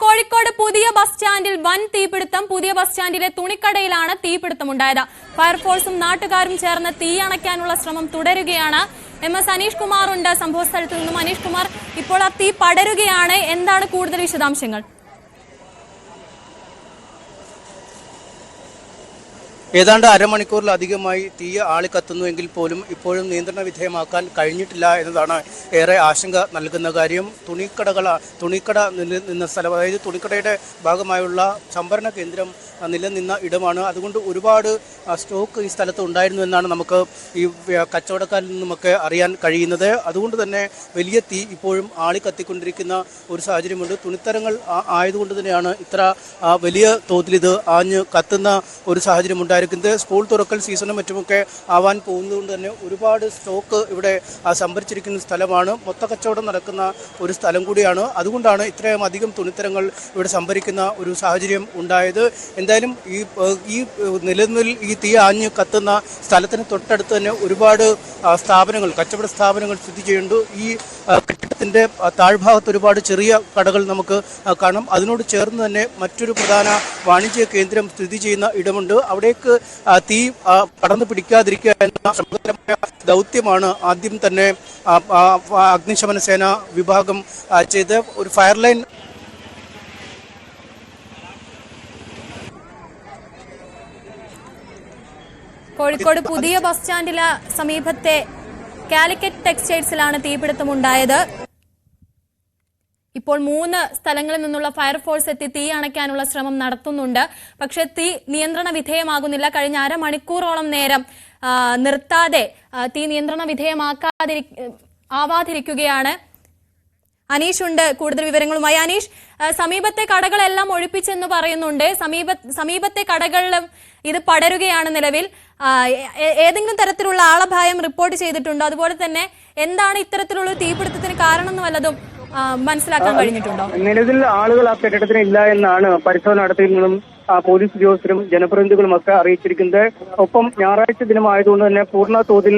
കോഴിക്കോട് പുതിയ ബസ് സ്റ്റാൻഡിൽ വൻ തീപിടുത്തം. പുതിയ ബസ് സ്റ്റാൻഡിലെ തുണിക്കടയിലാണ് തീപിടുത്തമുണ്ടായത്. ഫയർഫോഴ്സും നാട്ടുകാരും ചേർന്ന് തീ അണയ്ക്കാനുള്ള ശ്രമം തുടരുകയാണ്. MS അനീഷ് കുമാർ ഉണ്ട് സംഭവ സ്ഥലത്ത് നിന്നും. അനീഷ് കുമാർ, ഇപ്പോൾ ആ തീ പടരുകയാണ്, എന്താണ് കൂടുതൽ വിശദാംശങ്ങൾ? ഏതാണ്ട് അരമണിക്കൂറിലധികമായി തീ ആളിക്കത്തുന്നുവെങ്കിൽ പോലും ഇപ്പോഴും നിയന്ത്രണ വിധേയമാക്കാൻ കഴിഞ്ഞിട്ടില്ല എന്നതാണ് ഏറെ ആശങ്ക നൽകുന്ന കാര്യം. തുണിക്കട നിലനിന്ന സ്ഥലം, അതായത് തുണിക്കടയുടെ ഭാഗമായുള്ള സംഭരണ കേന്ദ്രം നിലനിന്ന ഇടമാണ്. അതുകൊണ്ട് ഒരുപാട് സ്റ്റോക്ക് ഈ സ്ഥലത്ത് ഉണ്ടായിരുന്നു എന്നാണ് നമുക്ക് ഈ കച്ചവടക്കാരിൽ നിന്നുമൊക്കെ അറിയാൻ കഴിയുന്നത്. അതുകൊണ്ട് തന്നെ വലിയ തീ ഇപ്പോഴും ആളിക്കത്തിക്കൊണ്ടിരിക്കുന്ന ഒരു സാഹചര്യമുണ്ട്. തുണിത്തരങ്ങൾ ആയതുകൊണ്ട് തന്നെയാണ് ഇത്ര വലിയ തോതിൽ ഇത് ആഞ്ഞ് കത്തുന്ന ഒരു സാഹചര്യമുണ്ടായിരിക്കുന്നത്. സ്കൂൾ തുറക്കൽ സീസണും മറ്റുമൊക്കെ ആവാൻ പോകുന്നതുകൊണ്ട് തന്നെ ഒരുപാട് സ്റ്റോക്ക് ഇവിടെ സംഭരിച്ചിരിക്കുന്ന സ്ഥലമാണ്. മൊത്ത കച്ചവടം നടക്കുന്ന ഒരു സ്ഥലം കൂടിയാണ്. അതുകൊണ്ടാണ് ഇത്രയും അധികം തുണിത്തരങ്ങൾ ഇവിടെ സംഭരിക്കുന്ന ഒരു സാഹചര്യം ഉണ്ടായത്. എന്തായാലും ഈ നിലനിൽ ഈ തീ ആഞ്ഞ് കത്തുന്ന സ്ഥലത്തിന് തൊട്ടടുത്ത് തന്നെ ഒരുപാട് സ്ഥാപനങ്ങൾ, കച്ചവട സ്ഥാപനങ്ങൾ സ്ഥിതി ചെയ്യുന്നുണ്ട്. ഈ കെട്ടിടത്തിൻ്റെ താഴ്ഭാഗത്ത് ഒരുപാട് ചെറിയ കടകൾ നമുക്ക് കാണാം. അതിനോട് ചേർന്ന് തന്നെ മറ്റൊരു പ്രധാന വാണിജ്യ കേന്ദ്രം സ്ഥിതി ചെയ്യുന്ന ഇടമുണ്ട്. അവിടേക്ക് തീ പടർന്നു പിടിക്കാതിരിക്കുക എന്ന ശ്രമകരമായ ദൗത്യമാണ് ആദ്യം തന്നെ അഗ്നിശമന സേന വിഭാഗം ചെയ്ത് ഒരു ഫയർ ലൈൻ. കോഴിക്കോട് പുതിയ ബസ് സ്റ്റാൻഡിലെ സമീപത്തെ കാലിക്കറ്റ് ടെക്സ്റ്റൈൽസിലാണ് തീപിടുത്തമുണ്ടായത്. ഇപ്പോൾ 3 സ്ഥലങ്ങളിൽ നിന്നുള്ള ഫയർഫോഴ്സ് എത്തി തീ അണയ്ക്കാനുള്ള ശ്രമം നടത്തുന്നുണ്ട്. പക്ഷേ തീ നിയന്ത്രണ വിധേയമാകുന്നില്ല. കഴിഞ്ഞ അരമണിക്കൂറോളം നേരം നിർത്താതെ തീ നിയന്ത്രണ വിധേയമാവാതിരിക്കുകയാണ്. അനീഷ് ഉണ്ട് കൂടുതൽ വിവരങ്ങളുമായി. അനീഷ്, സമീപത്തെ കടകളെല്ലാം ഒഴിപ്പിച്ചെന്ന് പറയുന്നുണ്ട്. സമീപത്തെ കടകളിലും ഇത് പടരുകയാണ് നിലവിൽ. ഏതെങ്കിലും തരത്തിലുള്ള ആളപായം റിപ്പോർട്ട് ചെയ്തിട്ടുണ്ടോ? അതുപോലെ തന്നെ എന്താണ് ഇത്തരത്തിലുള്ള തീപിടുത്തത്തിന് കാരണം എന്ന് വല്ലതും മനസ്സിലാക്കാൻ കഴിഞ്ഞിട്ടുണ്ടോ? നിലവിൽ ആളുകൾ ആ കെട്ടിടത്തിന് ഇല്ല എന്നാണ് പരിശോധന നടത്തിയതെന്നും പോലീസ് ഉദ്യോഗസ്ഥരും ജനപ്രതിനിധികളും ഒക്കെ അറിയിച്ചിരിക്കുന്നത്. ഒപ്പം ഞായറാഴ്ച ദിനമായതുകൊണ്ട് തന്നെ പൂർണ്ണ തോതിൽ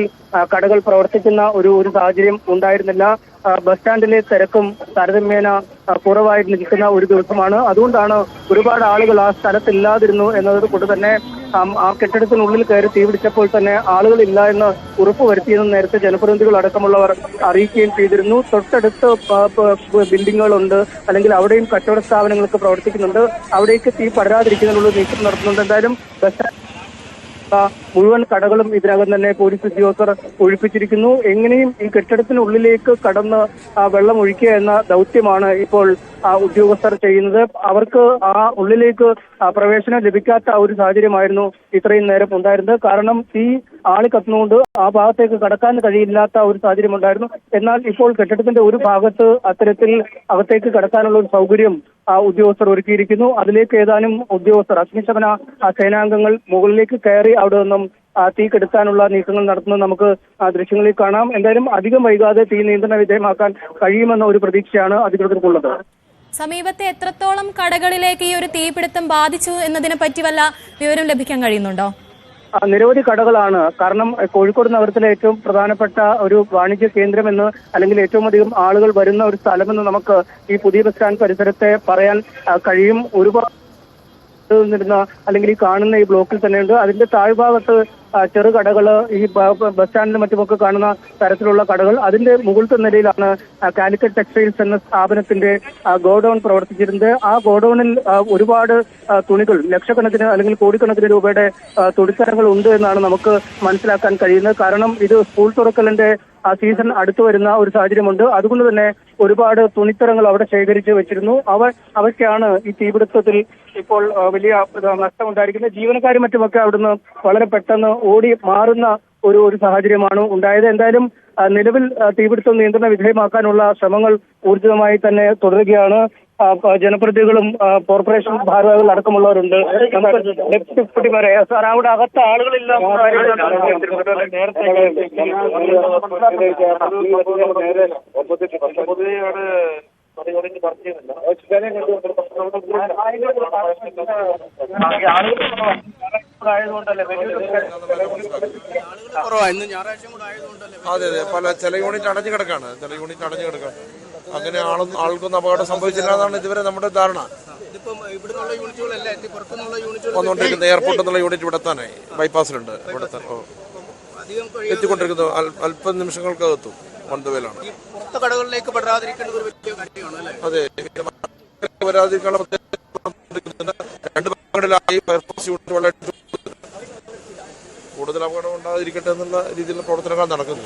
കടകൾ പ്രവർത്തിക്കുന്ന ഒരു സാഹചര്യം ഉണ്ടായിരുന്നില്ല. ബസ് സ്റ്റാൻഡിലെ തിരക്കും താരതമ്യേന കുറവായി നിൽക്കുന്ന ഒരു ദിവസമാണ്. അതുകൊണ്ടാണ് ഒരുപാട് ആളുകൾ ആ സ്ഥലത്തില്ലാതിരുന്നു എന്നത് കൊണ്ട് തന്നെ ആ കെട്ടിടത്തിനുള്ളിൽ കയറി തീപിടിച്ചപ്പോൾ തന്നെ ആളുകളില്ല എന്ന് ഉറപ്പുവരുത്തിയെന്ന് നേരത്തെ ജനപ്രതിനിധികൾ അടക്കമുള്ളവർ അറിയിക്കുകയും ചെയ്തിരുന്നു. തൊട്ടടുത്ത് ബിൽഡിങ്ങുകളുണ്ട്, അല്ലെങ്കിൽ അവിടെയും കച്ചവട സ്ഥാപനങ്ങളൊക്കെ പ്രവർത്തിക്കുന്നുണ്ട്. അവിടേക്ക് തീ പടരാതിരിക്കുന്നതിനുള്ള നീക്കം നടത്തുന്നുണ്ട്. എന്തായാലും ബസ് മുഴുവൻ കടകളും ഇതിനകം തന്നെ പോലീസ് ഉദ്യോഗസ്ഥർ ഒഴിപ്പിച്ചിരിക്കുന്നു. എങ്ങനെയും ഈ കെട്ടിടത്തിനുള്ളിലേക്ക് കടന്ന് വെള്ളം ഒഴിക്കുക എന്ന ദൗത്യമാണ് ഇപ്പോൾ ഉദ്യോഗസ്ഥർ ചെയ്യുന്നത്. അവർക്ക് ആ ഉള്ളിലേക്ക് പ്രവേശനം ലഭിക്കാത്ത ഒരു സാഹചര്യമായിരുന്നു ഇത്രയും നേരം ഉണ്ടായിരുന്നത്. കാരണം തീ ആളിക്കത്തുന്നതുകൊണ്ട് ആ ഭാഗത്തേക്ക് കടക്കാൻ കഴിയില്ലാത്ത ഒരു സാഹചര്യം ഉണ്ടായിരുന്നു. എന്നാൽ ഇപ്പോൾ കെട്ടിടത്തിന്റെ ഒരു ഭാഗത്ത് അത്തരത്തിൽ അകത്തേക്ക് കടക്കാനുള്ള ഒരു സൗകര്യം ഉദ്യോഗസ്ഥർ ഒരുക്കിയിരിക്കുന്നു. അതിലേക്ക് ഏതാനും ഉദ്യോഗസ്ഥർ, അഗ്നിശമന സേനാംഗങ്ങൾ മുകളിലേക്ക് കയറി അവിടെ നിന്നും തീ കെടുത്താനുള്ള നീക്കങ്ങൾ നടത്തുന്നത് നമുക്ക് ദൃശ്യങ്ങളിൽ കാണാം. എന്തായാലും അധികം വൈകാതെ തീ നിയന്ത്രണ വിധേയമാക്കാൻ കഴിയുമെന്ന ഒരു പ്രതീക്ഷയാണ് അധികൃതർക്കുള്ളത്. സമീപത്തെ എത്രത്തോളം കടകളിലേക്ക് ഈ ഒരു തീപിടുത്തം ബാധിച്ചു എന്നതിനെ പറ്റി വല്ല വിവരം ലഭിക്കാൻ കഴിയുന്നുണ്ടോ? നിരവധി കടകളാണ്. കാരണം കോഴിക്കോട് നഗരത്തിലെ ഏറ്റവും പ്രധാനപ്പെട്ട ഒരു വാണിജ്യ കേന്ദ്രമെന്ന്, അല്ലെങ്കിൽ ഏറ്റവും അധികം ആളുകൾ വരുന്ന ഒരു സ്ഥലമെന്ന് നമുക്ക് ഈ പുതിയ ബസ് സ്റ്റാൻഡ് പരിസരത്തെ പറയാൻ കഴിയും. ഒരുപാട് നിന്നിരുന്ന അല്ലെങ്കിൽ ഈ കാണുന്ന ഈ ബ്ലോക്കിൽ തന്നെയുണ്ട്. അതിന്റെ താഴ്ഭാഗത്ത് ചെറുകടകള്, ഈ ബസ് സ്റ്റാൻഡിലും മറ്റുമൊക്കെ കാണുന്ന തരത്തിലുള്ള കടകൾ. അതിന്റെ മുകളിലത്തെ നിലയിലാണ് കാലിക്കറ്റ് ടെക്സ്റ്റൈൽസ് എന്ന സ്ഥാപനത്തിന്റെ ഗോഡൌൺ പ്രവർത്തിച്ചിരുന്നത്. ആ ഗോഡൌണിൽ ഒരുപാട് തുണികൾ, ലക്ഷക്കണക്കിന് അല്ലെങ്കിൽ കോടിക്കണക്കിന് രൂപയുടെ തുണിത്തരങ്ങൾ ഉണ്ട് എന്നാണ് നമുക്ക് മനസ്സിലാക്കാൻ കഴിയുന്നത്. കാരണം ഇത് സ്കൂൾ തുറക്കലിന്റെ സീസൺ അടുത്തു വരുന്ന ഒരു സാഹചര്യമുണ്ട്. അതുകൊണ്ട് തന്നെ ഒരുപാട് തുണിത്തരങ്ങൾ അവിടെ ശേഖരിച്ച് വെച്ചിരുന്നു. അവയ്ക്കാണ് ഈ തീപിടുത്തത്തിൽ ഇപ്പോൾ വലിയ നഷ്ടമുണ്ടായിരിക്കുന്നത്. ജീവനക്കാരും മറ്റുമൊക്കെ അവിടുന്ന് വളരെ പെട്ടെന്ന് ഓടി മാറുന്ന ഒരു സാഹചര്യമാണ് ഉണ്ടായത്. എന്തായാലും നിലവിൽ തീപിടുത്തം നിയന്ത്രണ വിധേയമാക്കാനുള്ള ശ്രമങ്ങൾ ഊർജിതമായി തന്നെ തുടരുകയാണ്. ജനപ്രതിനിധികളും കോർപ്പറേഷൻ ഭാരവാഹികൾ അടക്കമുള്ളവരുണ്ട്. സാർ, അവിടെ അകത്ത് ആളുകളില്ല. ഇന്ന് ഞായറാഴ്ച കൂടെ ആയതുകൊണ്ടല്ലേ? അതെ, പല ചില യൂണിറ്റ് അടഞ്ഞു കിടക്കാണ്. അങ്ങനെ ആൾക്കൊന്നും അപകടം സംഭവിച്ചില്ല എന്നാണ് ഇതുവരെ നമ്മുടെ ധാരണ. വന്നുകൊണ്ടിരിക്കുന്നത് എയർപോർട്ടിൽ നിന്നുള്ള യൂണിറ്റ് ഇവിടെ തന്നെ ബൈപ്പാസിലുണ്ട്. ഇവിടെ തന്നെ എത്തിക്കൊണ്ടിരിക്കുന്നു. അല്പം നിമിഷങ്ങൾക്കകത്തും വണ്ടവേലാണ്. അതെ, വരാതിരിക്കാനുള്ള 2 ഭാഗങ്ങളിലായി ഫയർഫോഴ്സ് യൂണിറ്റ് വളരെ കൂടുതൽ അപകടം ഉണ്ടാകാതിരിക്കട്ടെ എന്നുള്ള രീതിയിലുള്ള പ്രവർത്തനങ്ങൾ നടക്കുന്നു.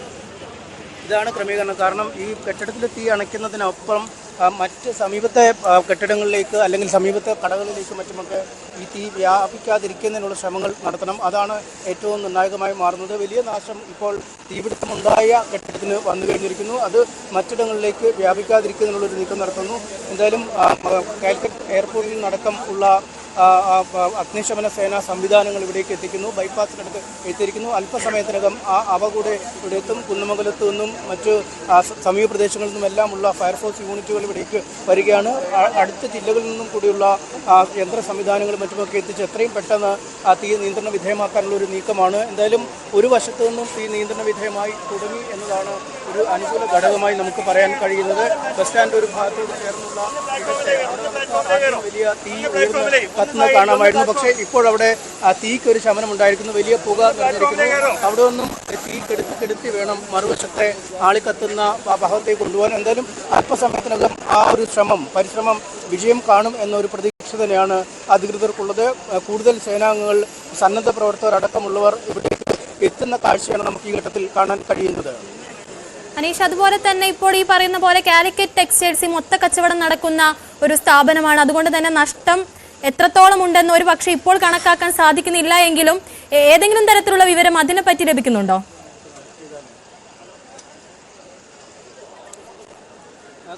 ഇതാണ് ക്രമീകരണം. കാരണം ഈ കെട്ടിടത്തിൽ തീ അണയ്ക്കുന്നതിനൊപ്പം മറ്റ് സമീപത്തെ കെട്ടിടങ്ങളിലേക്ക് അല്ലെങ്കിൽ സമീപത്തെ കടകളിലേക്ക് മറ്റുമൊക്കെ ഈ തീ വ്യാപിക്കാതിരിക്കുന്നതിനുള്ള ശ്രമങ്ങൾ നടത്തണം. അതാണ് ഏറ്റവും നിർണായകമായി മാറുന്നത്. വലിയ നാശം ഇപ്പോൾ തീപിടുത്തമുണ്ടായ കെട്ടിടത്തിന് വന്നു കഴിഞ്ഞിരിക്കുന്നു. അത് മറ്റിടങ്ങളിലേക്ക് വ്യാപിക്കാതിരിക്കുന്നതിനുള്ളൊരു നീക്കം നടത്തുന്നു. എന്തായാലും കാലിക്കറ്റ് എയർപോർട്ടിൽ നിന്നടക്കം ഉള്ള അഗ്നിശമന സേനാ സംവിധാനങ്ങൾ ഇവിടേക്ക് എത്തിക്കുന്നു. ബൈപ്പാസിനടുത്ത് എത്തിയിരിക്കുന്നു. അല്പസമയത്തിനകം അവ കൂടെ ഇവിടെ എത്തും. കുന്നമംഗലത്തു നിന്നും മറ്റ് സമീപ പ്രദേശങ്ങളിൽ നിന്നുമെല്ലാമുള്ള ഫയർഫോഴ്സ് യൂണിറ്റുകൾ ഇവിടേക്ക് വരികയാണ്. അടുത്ത ജില്ലകളിൽ നിന്നും കൂടിയുള്ള യന്ത്ര സംവിധാനങ്ങളും മറ്റുമൊക്കെ എത്തിച്ച് എത്രയും പെട്ടെന്ന് തീ നിയന്ത്രണ വിധേയമാക്കാനുള്ള ഒരു നീക്കമാണ്. എന്തായാലും ഒരു വശത്തു നിന്നും തീ നിയന്ത്രണ വിധേയമായി തുടങ്ങി എന്നതാണ് ഒരു അനുകൂല ഘടകമായി നമുക്ക് പറയാൻ കഴിയുന്നത്. ബസ് സ്റ്റാൻഡ് ഒരു ഭാഗത്തോട് ചേർന്നുള്ള വലിയ തീ കത്തുന്ന കാണാമായിരുന്നു. പക്ഷേ ഇപ്പോൾ അവിടെ തീക്ക് ഒരു ശമനം ഉണ്ടായിരിക്കുന്നു. വലിയ പുക നിറഞ്ഞിരിക്കുന്നു. അവിടെ നിന്നും തീ കെടുത്തി വേണം മറുവശത്തെ ആളിക്കത്തുന്ന ഭാഗത്തേക്ക് കൊണ്ടുപോകാൻ. എന്തായാലും അല്പസമയത്തിനകം ആ ഒരു പരിശ്രമം വിജയം കാണും എന്നൊരു പ്രതീക്ഷ തന്നെയാണ് അധികൃതർക്കുള്ളത്. കൂടുതൽ സേനാംഗങ്ങൾ, സന്നദ്ധ പ്രവർത്തകർ അടക്കമുള്ളവർ ഇവിടെ എത്തുന്ന കാഴ്ചയാണ് നമുക്ക് ഈ ഘട്ടത്തിൽ കാണാൻ കഴിയുന്നത്. അനീഷ്, അതുപോലെ തന്നെ ഇപ്പോൾ ഈ പറയുന്ന പോലെ കാലിക്കറ്റ് ടെക്സ്റ്റൈൽസ് മൊത്ത കച്ചവടം നടക്കുന്ന ഒരു സ്ഥാപനമാണ്. അതുകൊണ്ട് തന്നെ നഷ്ടം എത്രത്തോളം ഉണ്ടെന്ന് ഒരു പക്ഷേ ഇപ്പോൾ കണക്കാക്കാൻ സാധിക്കുന്നില്ല എങ്കിലും ഏതെങ്കിലും തരത്തിലുള്ള വിവരം അതിനെപ്പറ്റി ലഭിക്കുന്നുണ്ടോ?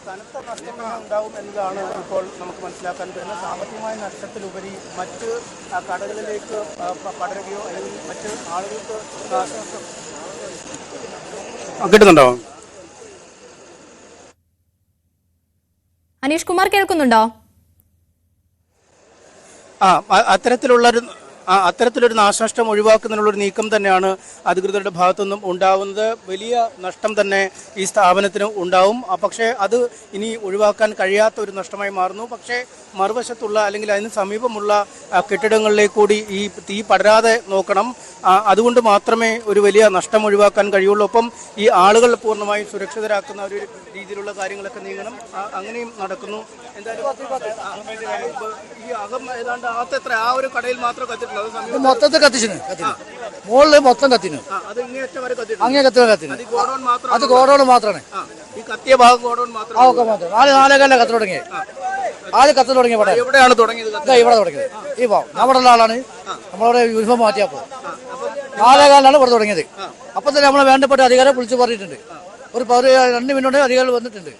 കനത്ത നഷ്ടങ്ങൾ ഉണ്ടാവും എന്നതാണ് ഇപ്പോൾ നമുക്ക് മനസ്സിലാക്കാൻ കഴിയുന്നത്. സാമ്പത്തികമായ നഷ്ടത്തിലുപരി മറ്റ് കടകളിലേക്ക് പടരുകയോ അല്ലെങ്കിൽ മറ്റ് ആളുകൾക്ക് കിട്ടുന്നുണ്ടോ? അനീഷ് കുമാർ കേൾക്കുന്നുണ്ടോ? അത്തരത്തിലൊരു നാശനഷ്ടം ഒഴിവാക്കുന്നതിനുള്ളൊരു നീക്കം തന്നെയാണ് അധികൃതരുടെ ഭാഗത്തുനിന്നും ഉണ്ടാവുന്നത്. വലിയ നഷ്ടം തന്നെ ഈ സ്ഥാപനത്തിന് ഉണ്ടാവും. പക്ഷേ അത് ഇനി ഒഴിവാക്കാൻ കഴിയാത്ത ഒരു നഷ്ടമായി മാറുന്നു. പക്ഷേ മറുവശത്തുള്ള അല്ലെങ്കിൽ അതിന് സമീപമുള്ള കെട്ടിടങ്ങളിലേക്ക് കൂടി ഈ തീ പടരാതെ നോക്കണം. അതുകൊണ്ട് മാത്രമേ ഒരു വലിയ നഷ്ടം ഒഴിവാക്കാൻ കഴിയുള്ളൂ. ഒപ്പം ഈ ആളുകൾ പൂർണ്ണമായും സുരക്ഷിതരാക്കുന്ന ഒരു രീതിയിലുള്ള കാര്യങ്ങളൊക്കെ നീങ്ങണം. അങ്ങനെയും നടക്കുന്നു. എന്തായാലും ഈ അകം ഏതാണ്ട് അകത്തെത്ര ആ ഒരു കടയിൽ മാത്രം കത്തിട്ടുണ്ട്. മൊത്തത്തിൽ കത്തിച്ചു, മുകളില് മൊത്തം കത്തിനു, അങ്ങേ കത്തിന് അത് ഗോഡൌൺ മാത്രമാണ്. ഈ കത്തിയ ഭാഗം ഗോഡൌൺ മാത്രം. 4 കത്തി തുടങ്ങി. ആദ്യം കത്തി തുടങ്ങിയ പടം എവിടെയാണ് തുടങ്ങിയത്? ഇവിടെ തുടങ്ങിയത്. ഈ ഭാഗം നമ്മുടെ ഉള്ള ആളാണ്. നമ്മളവിടെ യൂണിഫോം മാറ്റിയപ്പോ 4:15 ഇവിടെ തുടങ്ങിയത്. അപ്പൊ തന്നെ നമ്മളെ വേണ്ടപ്പെട്ട അധികാരം വിളിച്ചു പറഞ്ഞിട്ടുണ്ട്. ഒരു 2 മിനിറ്റ് അധികാരം വന്നിട്ടുണ്ട്.